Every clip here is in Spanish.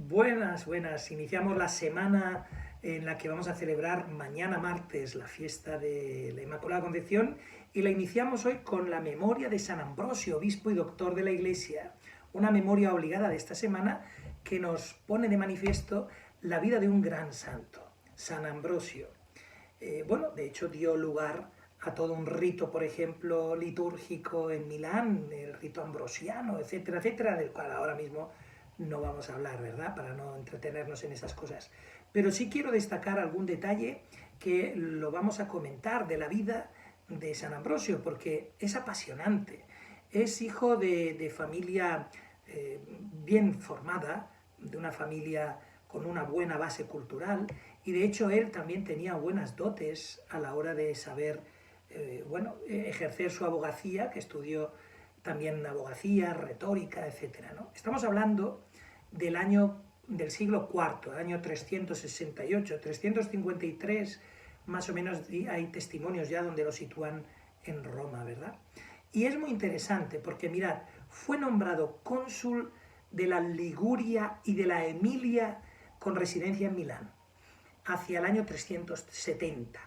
Buenas, buenas. Iniciamos la semana en la que vamos a celebrar mañana martes la fiesta de la Inmaculada Concepción y la iniciamos hoy con la memoria de San Ambrosio, obispo y doctor de la Iglesia. Una memoria obligada de esta semana que nos pone de manifiesto la vida de un gran santo, San Ambrosio. De hecho dio lugar a todo un rito, por ejemplo, litúrgico en Milán, el rito ambrosiano, etcétera, etcétera, del cual ahora mismo no vamos a hablar, ¿verdad?, para no entretenernos en esas cosas. Pero sí quiero destacar algún detalle que lo vamos a comentar de la vida de San Ambrosio, porque es apasionante. Es hijo de familia bien formada, de una familia con una buena base cultural, y de hecho él también tenía buenas dotes a la hora de saber ejercer su abogacía, que estudió también abogacía, retórica, etc., ¿no? Estamos hablando del siglo IV, el año 368, 353, más o menos hay testimonios ya donde lo sitúan en Roma, ¿verdad? Y es muy interesante porque, mirad, fue nombrado cónsul de la Liguria y de la Emilia con residencia en Milán, hacia el año 370.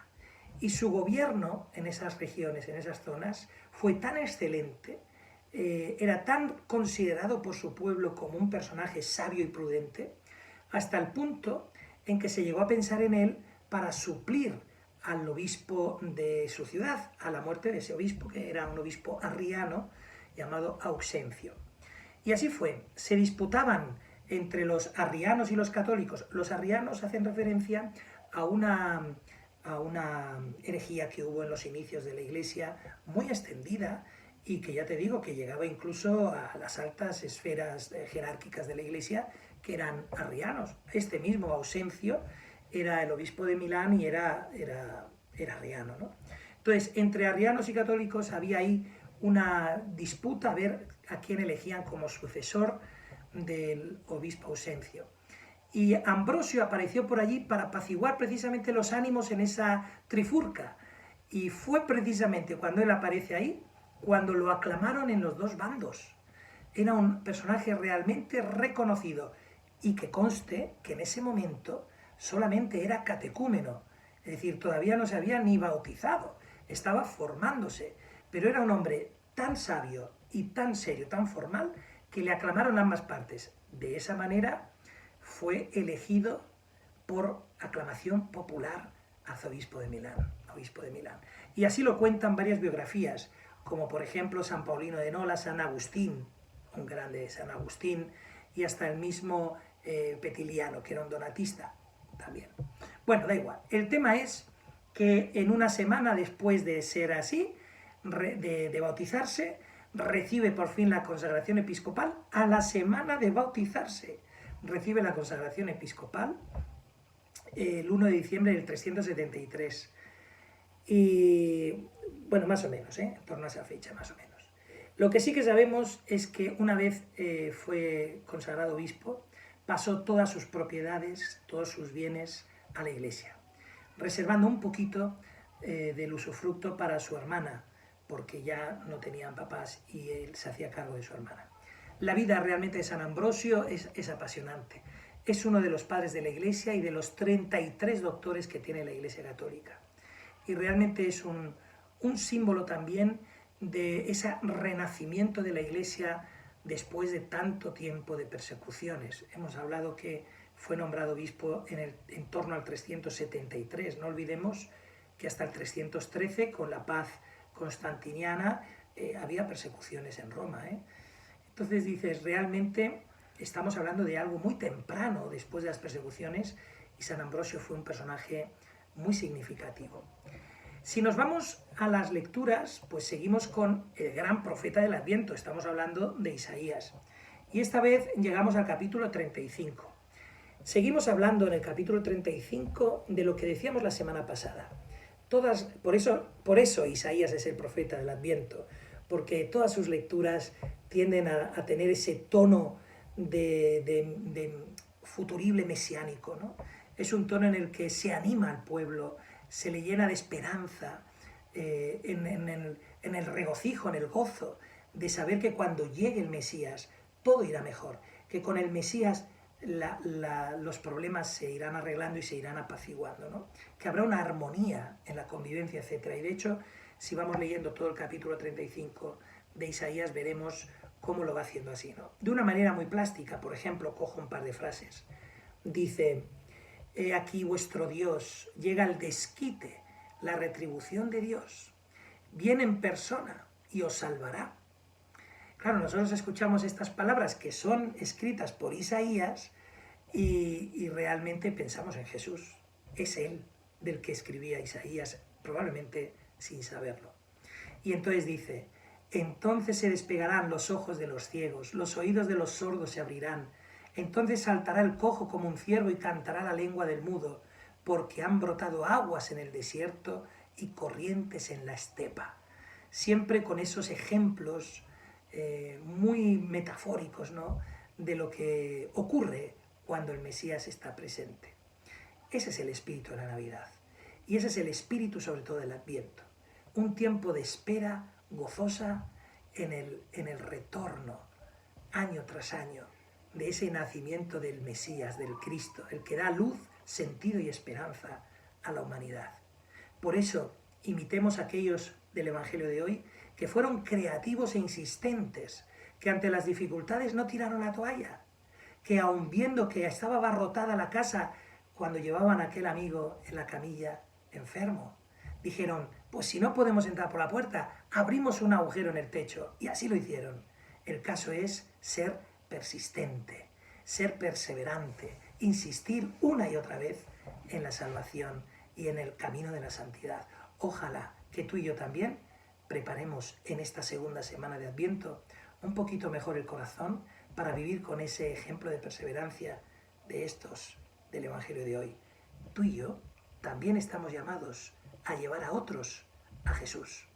Y su gobierno en esas regiones, en esas zonas, fue tan excelente, era tan considerado por su pueblo como un personaje sabio y prudente, hasta el punto en que se llegó a pensar en él para suplir al obispo de su ciudad, a la muerte de ese obispo, que era un obispo arriano llamado Auxencio. Y así fue, se disputaban entre los arrianos y los católicos. Los arrianos hacen referencia a una herejía que hubo en los inicios de la Iglesia, muy extendida, y que ya te digo que llegaba incluso a las altas esferas jerárquicas de la Iglesia, que eran arrianos. Este mismo Auxencio era el obispo de Milán y era arriano, ¿no? Entonces, entre arrianos y católicos había ahí una disputa a ver a quién elegían como sucesor del obispo Auxencio. Y Ambrosio apareció por allí para apaciguar precisamente los ánimos en esa trifurca. Y fue precisamente cuando él aparece ahí, cuando lo aclamaron en los dos bandos. Era un personaje realmente reconocido, y que conste que en ese momento solamente era catecúmeno, es decir, todavía no se había ni bautizado, estaba formándose, pero era un hombre tan sabio y tan serio, tan formal, que le aclamaron ambas partes. De esa manera fue elegido por aclamación popular arzobispo de Milán, obispo de Milán. Y así lo cuentan varias biografías, como por ejemplo San Paulino de Nola, San Agustín, un grande San Agustín, y hasta el mismo Petiliano, que era un donatista también. Bueno, da igual. El tema es que en una semana después de ser así, de bautizarse, recibe por fin la consagración episcopal. A la semana de bautizarse recibe la consagración episcopal el 1 de diciembre del 373. Y bueno, más o menos, en torno a esa fecha, más o menos. Lo que sí que sabemos es que una vez fue consagrado obispo, pasó todas sus propiedades, todos sus bienes a la Iglesia, reservando un poquito del usufructo para su hermana, porque ya no tenían papás y él se hacía cargo de su hermana. La vida realmente de San Ambrosio es apasionante. Es uno de los padres de la Iglesia y de los 33 doctores que tiene la Iglesia Católica. Y realmente es un símbolo también de ese renacimiento de la Iglesia después de tanto tiempo de persecuciones. Hemos hablado que fue nombrado obispo en torno al 373. No olvidemos que hasta el 313, con la paz constantiniana, había persecuciones en Roma. Entonces dices, realmente estamos hablando de algo muy temprano después de las persecuciones, y San Ambrosio fue un personaje muy significativo. Si nos vamos a las lecturas, pues seguimos con el gran profeta del Adviento. Estamos hablando de Isaías. Y esta vez llegamos al capítulo 35. Seguimos hablando en el capítulo 35 de lo que decíamos la semana pasada. Por eso Isaías es el profeta del Adviento, porque todas sus lecturas tienden a tener ese tono de futurible mesiánico, ¿no? Es un tono en el que se anima al pueblo, se le llena de esperanza, en el regocijo, en el gozo de saber que cuando llegue el Mesías todo irá mejor, que con el Mesías los problemas se irán arreglando y se irán apaciguando, ¿no? Que habrá una armonía en la convivencia, etc. Y de hecho, si vamos leyendo todo el capítulo 35 de Isaías, veremos cómo lo va haciendo así, ¿no? De una manera muy plástica. Por ejemplo, cojo un par de frases. Dice: he aquí vuestro Dios, llega el desquite, la retribución de Dios, viene en persona y os salvará. Claro, nosotros escuchamos estas palabras que son escritas por Isaías y realmente pensamos en Jesús. Es él del que escribía Isaías, probablemente sin saberlo. Y entonces dice: entonces se despegarán los ojos de los ciegos, los oídos de los sordos se abrirán, entonces saltará el cojo como un ciervo y cantará la lengua del mudo, porque han brotado aguas en el desierto y corrientes en la estepa. Siempre con esos ejemplos muy metafóricos, ¿no?, de lo que ocurre cuando el Mesías está presente. Ese es el espíritu de la Navidad. Y ese es el espíritu sobre todo del Adviento. Un tiempo de espera gozosa en el retorno, año tras año, de ese nacimiento del Mesías, del Cristo, el que da luz, sentido y esperanza a la humanidad. Por eso, imitemos a aquellos del Evangelio de hoy que fueron creativos e insistentes, que ante las dificultades no tiraron la toalla, que aun viendo que estaba abarrotada la casa cuando llevaban a aquel amigo en la camilla enfermo, dijeron: pues si no podemos entrar por la puerta, abrimos un agujero en el techo, y así lo hicieron. El caso es ser persistente, ser perseverante, insistir una y otra vez en la salvación y en el camino de la santidad. Ojalá que tú y yo también preparemos en esta segunda semana de Adviento un poquito mejor el corazón para vivir con ese ejemplo de perseverancia de estos del Evangelio de hoy. Tú y yo también estamos llamados a llevar a otros a Jesús,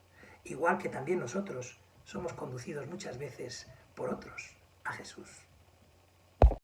igual que también nosotros somos conducidos muchas veces por otros a Jesús.